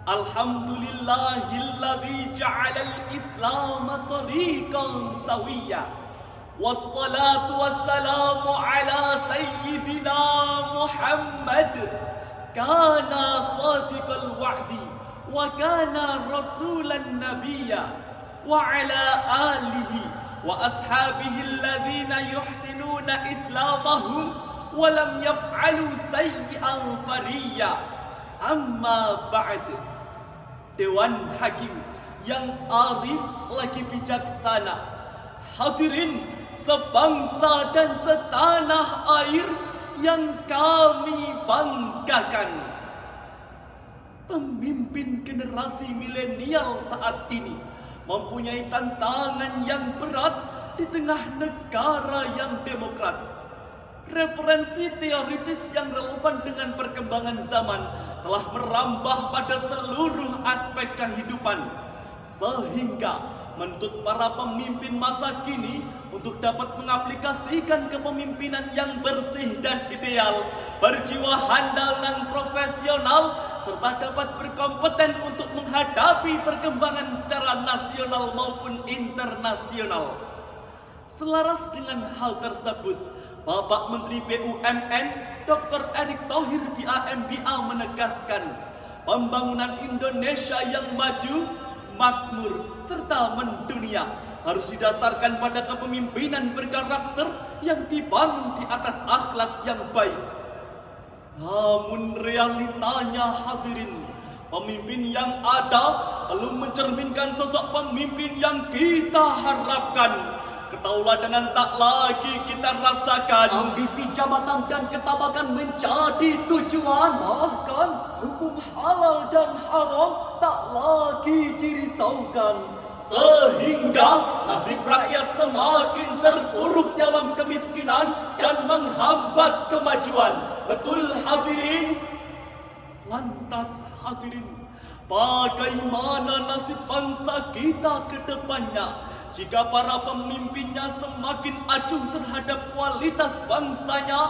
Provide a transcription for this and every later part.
Alhamdulillahilladzi ja'alal Islam tariqan sawiyya. Wassalatu wassalamu ala sayyidina Muhammad. Kana sadiqal wa'di wa kana rasulan nabiyya wa ala alihi wa ashabihi alladhina yuhsinuna islamahum wa lam yaf'alu sayyi'an fariyya. Amma ba'd. Dewan Hakim yang arif lagi bijaksana, hadirin sebangsa dan setanah air yang kami banggakan. Pemimpin generasi milenial saat ini mempunyai tantangan yang berat di tengah negara yang demokrat. Referensi teoritis yang relevan dengan perkembangan zaman telah merambah pada seluruh aspek kehidupan, sehingga menuntut para pemimpin masa kini untuk dapat mengaplikasikan kepemimpinan yang bersih dan ideal, berjiwa handal dan profesional, serta dapat berkompeten untuk menghadapi perkembangan secara nasional maupun internasional. Selaras dengan hal tersebut, Bapak Menteri BUMN Dr. Erick Thohir BAMBA menegaskan pembangunan Indonesia yang maju, makmur, serta mendunia harus didasarkan pada kepemimpinan berkarakter yang dibangun di atas akhlak yang baik. Namun realitanya hadirin, pemimpin yang ada belum mencerminkan sosok pemimpin yang kita harapkan. Ketauladan tak lagi kita rasakan. Ambisi jabatan dan ketabakan menjadi tujuan. Bahkan hukum halal dan haram tak lagi dirisaukan. Sehingga nasib rakyat semakin terpuruk dalam kemiskinan dan menghambat kemajuan. Betul hadirin? Lantas hadirin, bagaimana nasib bangsa kita ke depannya jika para pemimpinnya semakin acuh terhadap kualitas bangsanya?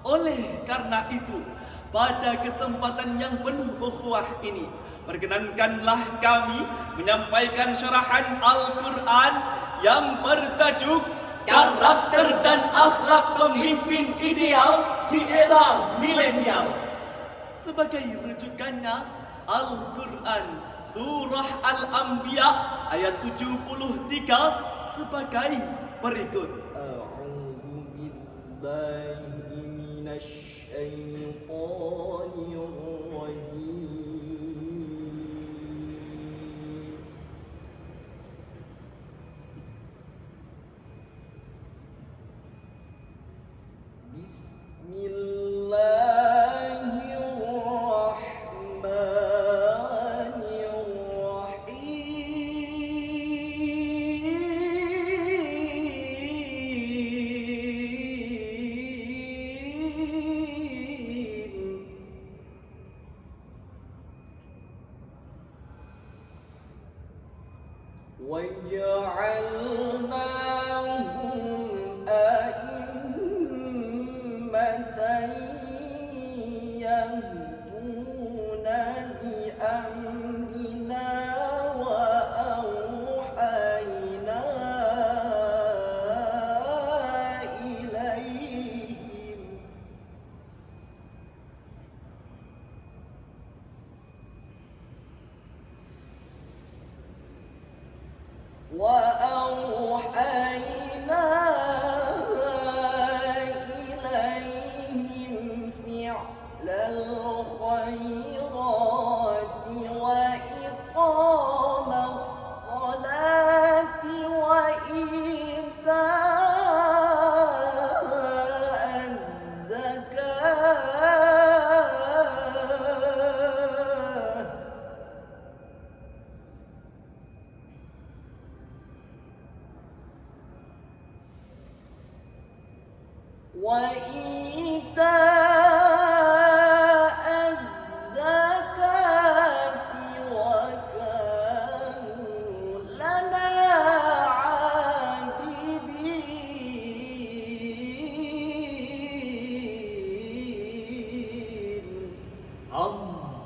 Oleh karena itu, pada kesempatan yang penuh ukhuwah ini, perkenankanlah kami menyampaikan syarahan Al-Quran yang bertajuk Karakter dan Akhlak Pemimpin Ideal di Era Milenial. Sebagai rujukannya, Al-Quran Surah Al-Anbiya ayat 73 sebagai berikut. A'udzu billahi minasy syaithanir rajim.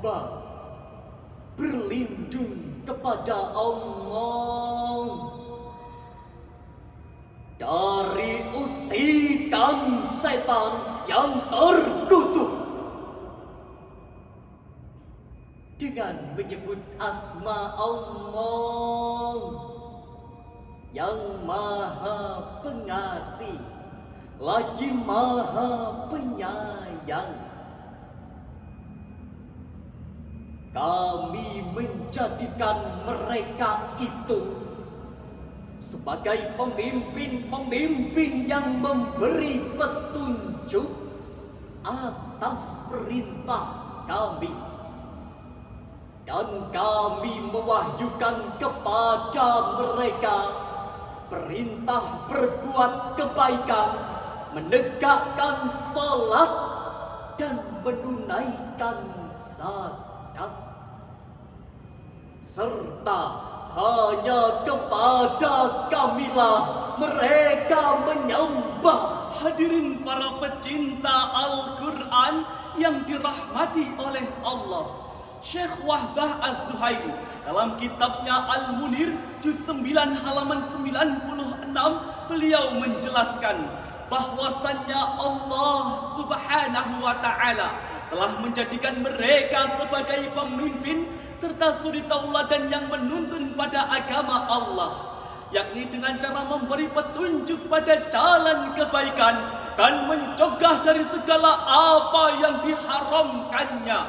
hamba berlindung kepada Allah dari usikan setan yang terkutuk dengan menyebut asma Allah yang Maha Pengasih lagi Maha Penyayang. Kami menjadikan mereka itu sebagai pemimpin-pemimpin yang memberi petunjuk atas perintah kami. Dan kami mewahyukan kepada mereka perintah berbuat kebaikan, menegakkan salat, dan menunaikan zakat. Serta hanya kepada kamilah mereka menyembah. Hadirin para pecinta Al-Quran yang dirahmati oleh Allah, Syekh Wahbah Az-Zuhaili dalam kitabnya Al-Munir juz 9 halaman 96 beliau menjelaskan bahwasannya Allah Subhanahu wa taala telah menjadikan mereka sebagai pemimpin serta suri tauladan yang menuntun pada agama Allah, yakni dengan cara memberi petunjuk pada jalan kebaikan dan mencegah dari segala apa yang diharamkannya.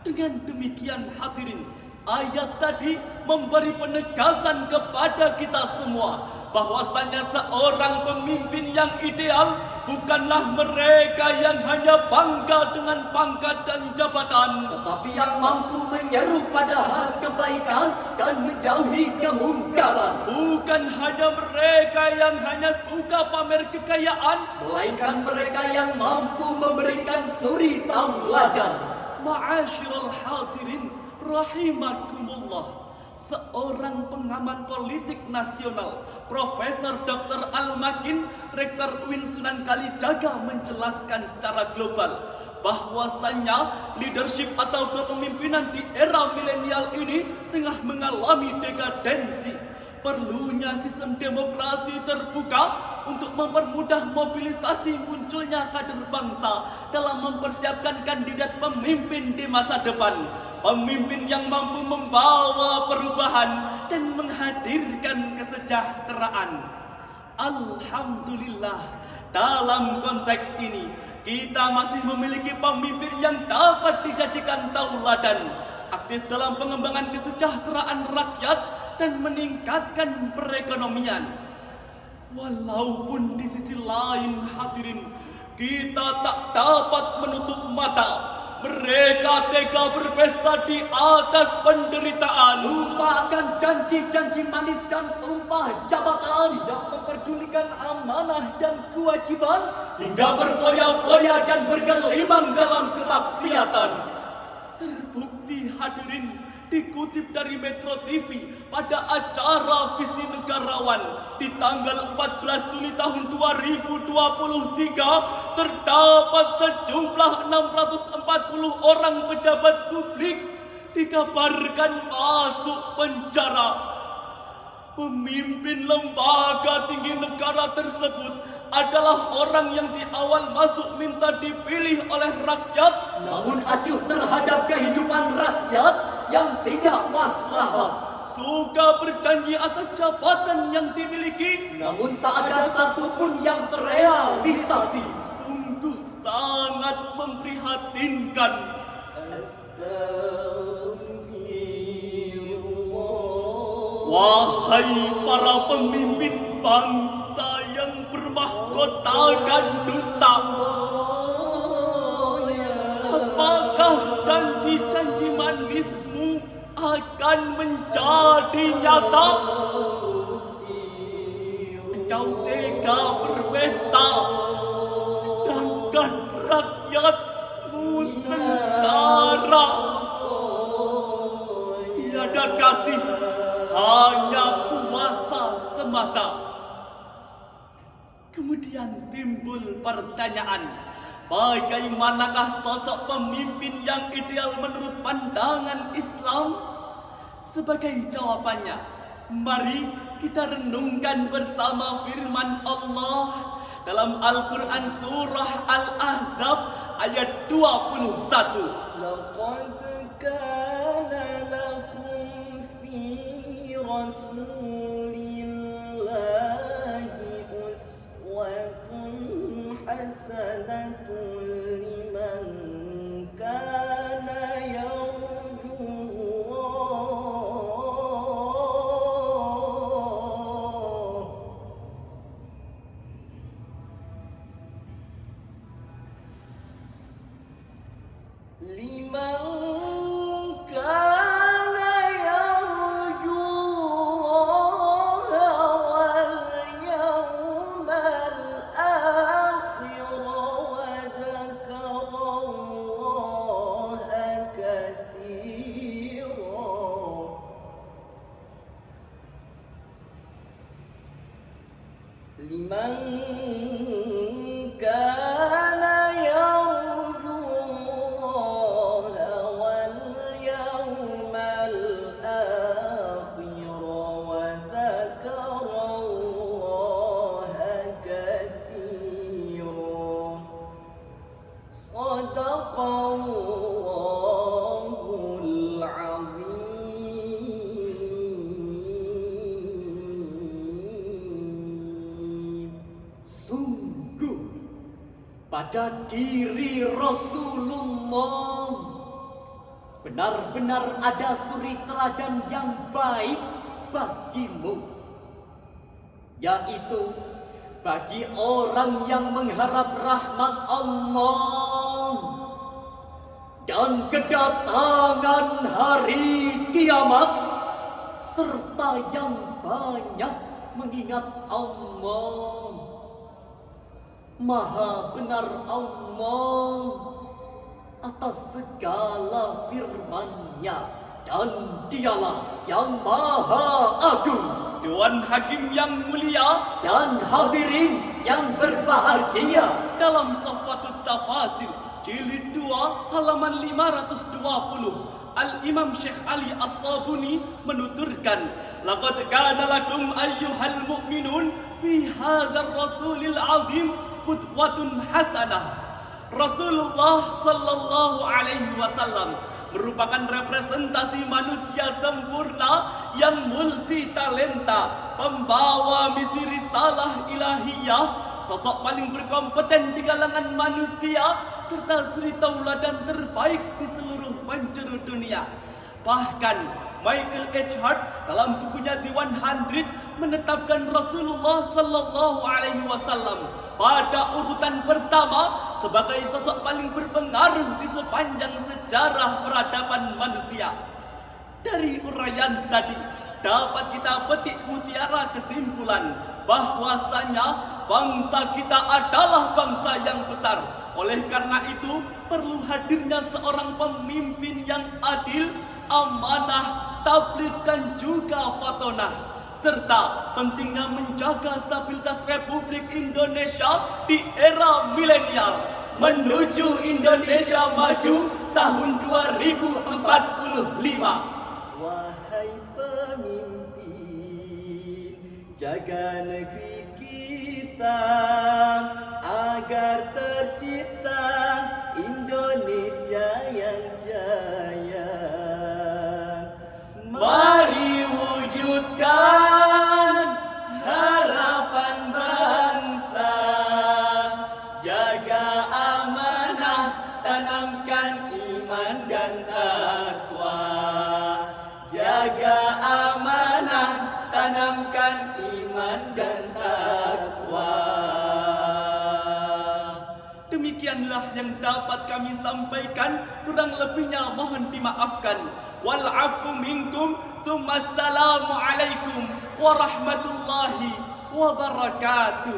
Dengan demikian hadirin, ayat tadi memberi penegasan kepada kita semua bahwasanya seorang pemimpin yang ideal bukanlah mereka yang hanya bangga dengan pangkat dan jabatan, tetapi yang mampu menyeru pada hal kebaikan dan menjauhi kemungkaran. Bukan hanya mereka yang hanya suka pamer kekayaan, melainkan mereka yang mampu memberikan suri tauladan. Ma'asyiral hadirin rahimakumullah, seorang pengamat politik nasional, Profesor Dr. Al-Makin, Rektor UIN Sunan Kalijaga menjelaskan secara global bahwasannya leadership atau kepemimpinan di era milenial ini tengah mengalami dekadensi. Perlunya sistem demokrasi terbuka untuk mempermudah mobilisasi munculnya kader bangsa dalam mempersiapkan kandidat pemimpin di masa depan. Pemimpin yang mampu membawa perubahan dan menghadirkan kesejahteraan. Alhamdulillah, dalam konteks ini kita masih memiliki pemimpin yang dapat dijadikan tauladan, aktif dalam pengembangan kesejahteraan rakyat dan meningkatkan perekonomian. Walaupun di sisi lain hadirin, kita tak dapat menutup mata. Mereka tega berpesta di atas penderitaan, lupakan janji-janji manis dan sumpah jabatan, tidak memperdulikan amanah dan kewajiban, hingga berfoya-foya dan bergelimang dalam kemaksiatan. Terbukti hadirin, dikutip dari Metro TV pada acara Visi Negarawan di tanggal 14 Juli tahun 2023 terdapat sejumlah 640 orang pejabat publik dikabarkan masuk penjara. Pemimpin lembaga tinggi negara tersebut adalah orang yang di awal masuk minta dipilih oleh rakyat, namun acuh terhadap kehidupan rakyat yang tidak maslahat. Suka berjanji atas jabatan yang dimiliki, namun tak ada satupun yang terrealisasi. Sungguh sangat memprihatinkan. Wahai para pemimpin bangsa yang bermahkotakan dusta, apakah janji-janji manismu akan menjadi nyata? Engkau tega berpesta, sedangkan rakyatmu sengsara. Tiada kasih, hanya kuasa semata. Kemudian timbul pertanyaan, Bagaimanakah sosok pemimpin yang ideal menurut pandangan Islam? Sebagai jawabannya, mari kita renungkan bersama firman Allah dalam Al-Quran surah Al-Ahzab ayat 21. Laqad kana lakum fi rasulillahi uswatun hasanatun liman kana pada diri Rasulullah benar-benar ada suri teladan yang baik bagimu, yaitu bagi orang yang mengharap rahmat Allah dan kedatangan hari kiamat, serta yang banyak mengingat Allah. Maha benar Allah atas segala firman-Nya, dan Dialah yang Maha Agung. Dewan Hakim yang mulia dan hadirin yang berbahagia, dalam Safatut Tafasir jilid 2 halaman 520, Al-Imam Syekh Ali As-Sabuni menuturkan, laqad kana lakum ayyuhal mu'minun fi hadzal rasulil azim qudwatun hasanah. Rasulullah sallallahu alaihi wasallam merupakan representasi manusia sempurna yang multi talenta, pembawa misi risalah ilahiyah, sosok paling berkompeten di kalangan manusia, serta suri tauladan terbaik di seluruh penjuru dunia. Bahkan Michael H. Hart dalam bukunya The 100 menetapkan Rasulullah sallallahu alaihi wasallam pada urutan pertama sebagai sosok paling berpengaruh di sepanjang sejarah peradaban manusia. Dari uraian tadi dapat kita petik mutiara kesimpulan bahwasanya bangsa kita adalah bangsa yang besar. Oleh karena itu perlu hadirnya seorang pemimpin yang adil, amanah, tabligh dan juga fatonah, serta pentingnya menjaga stabilitas Republik Indonesia di era milenial menuju Indonesia maju tahun 2045. Wahai pemimpin, jaga negeri kita agar tercipta Indonesia yang jaya. Mari wujudkan harapan bangsa, jaga amanah, tanamkan iman dan takwa. Jaga amanah, tanamkan iman dan takwa. Demikianlah yang dapat kami sampaikan, kurang lebihnya mohon dimaafkan. Wal afu minkum, tsumma assalamu alaikum warahmatullahi wabarakatuh.